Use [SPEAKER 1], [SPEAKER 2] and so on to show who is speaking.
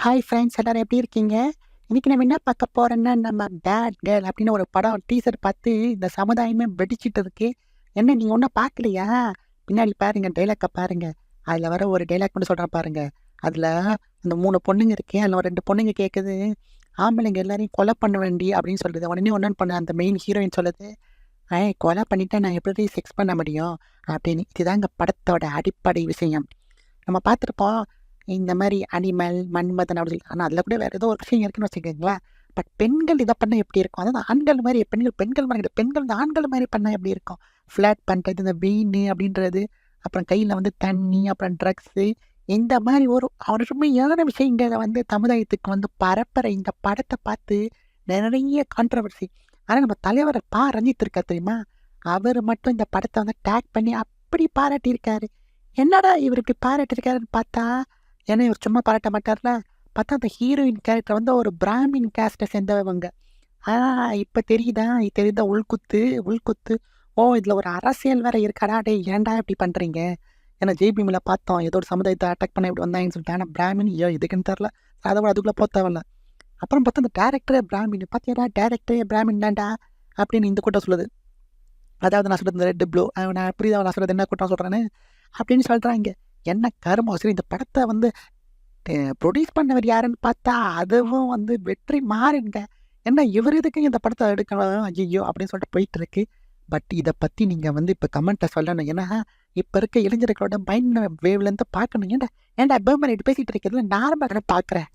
[SPEAKER 1] Hi friends எல்லாரும் எப்படி இருக்கீங்க? இன்னைக்கு நம்ம என்ன பார்க்க போறோம்னா, நம்ம பேட் கேர்ள் அப்படின்னு ஒரு படம் டீசர் பார்த்து இந்த சமுதாயமே வெடிச்சிட்டு இருக்கு. என்ன நீங்க ஒன்னும் பார்க்கலையா? பின்னாடி பாருங்க டைலாக்க பாருங்க. அதுல வர ஒரு டைலாக் மட்டும் சொல்றேன் பாருங்க. அதுல அந்த 3 பொண்ணுங்க இருக்கு. அதுல ஒரு 2 பொண்ணுங்க கேட்குது, ஆம்பளைங்க எல்லாரையும் கொலை பண்ண வேண்டி அப்படின்னு சொல்லுது. உடனே ஒண்ணு பண்ண அந்த மெயின் ஹீரோயின் சொல்லுது, கொலை பண்ணிட்டா நான் எப்படி செக்ஸ் பண்ண முடியும்? அப்படின்னு. இதுதாங்க படத்தோட அடிப்படை விஷயம். நம்ம பார்த்துருப்போம். இந்த மாரி அனிமல், மன்மதன் அப்படி சொல்லி. ஆனா அதில கூட வேற ஏதோ ஒரு விஷயம் இருக்குன்னு வச்சுக்கங்களேன். பட் பெண்கள் இத பண்ணா எப்படி இருக்கும்? அதாவது ஆண்கள் மாரி பெண்கள் பெண்கள் மாரி கிடையாது. பெண்கள் வந்து ஆண்கள் மாரி பண்ணா எப்படி இருக்கும்? ஃப்ளர்ட் பண்றது, இந்த வெயினு அப்படின்றது, அப்புறம் கையில வந்து தண்ணி, அப்புறம் ட்ரக்ஸு இந்த மாரி ஒரு அருமையான விஷயங்கள வந்து சமுதாயத்துக்கு வந்து பரப்புற இந்த படத்த பார்த்து நெறைய கான்ட்ரோவர்சி. ஆனா நம்ம தலைவர் ரஞ்சித் இருக்கார் தெரியுமா? அவரு மட்டும் இந்த படத்த வந்து டேக் பண்ணி அப்படி பாராட்டியிருக்காரு. என்னடா இவரு இப்படி பாராட்டியிருக்காருன்னு பார்த்தா, ஏன்னா இவர் சும்மா பாராட்ட மாட்டார்ல. பார்த்தா அந்த ஹீரோயின் கேரக்டர் வந்து ஒரு பிராமின் கேஸ்ட்ட சேர்ந்தவங்க. ஆ இப்ப தெரியுதா? இது தெரியுதா உள்குத்து, உள்குத்து. ஓ! இதுல ஒரு அரசியல் வேற இருக்காடா! டேய் ஏன்டா இப்படி பண்றீங்க? ஏன்னா ஜெய்பீம்ல பார்த்தோம். ஏதோ ஒரு சமுதாயத்த அட்டாக் பண்ண இப்படி வந்தாங்கன்னு சொல்லிட்டு. ஆனா பிராமின் எதுக்குன்னு தெரியல. அதோட அதுக்குள்ள போ தேவையில்ல. அப்புறம் பார்த்தா அந்த டைரக்டரே பிராமின். "பாத்தியாடா டைரக்டரே பிராமின் தான்டா" அப்படின்னு இந்த கூட்டம் சொல்லுது. அதாவது நான் சொல்றது இந்த ரெட் ப்ளூ நான் புரியுதா நான் சொல்றது என்ன கூட்டம் சொல்றேன்னு? அப்படின்னு சொல்றாய்ங்க. என்ன கருமம்! சரி இந்த படத்த வந்து ப்ரொடியூஸ் பண்ணவர் யாருன்னு பார்த்தா, அதுவும் வந்து வெற்றி மாறன்ங்க. என்ன இவரு எதுக்குங்க இந்த படத்த எடுக்கணும்? ஐய்யய்யோ! அப்படின்னு சொல்லிட்டு போயிட்டுருக்கு. பட் இத பத்தி நீங்க வந்து இப்ப கமெண்ட்ல சொல்லணும். ஏன்னா, இப்ப இருக்க இளைஞர்களோட மைண்ட் வேவ்ல இருந்து பார்க்கணும். ஏன்டா ஏன்டா பேசிட்டு இருக்கிறதுல நார்மலா தானே பார்க்குறேன்.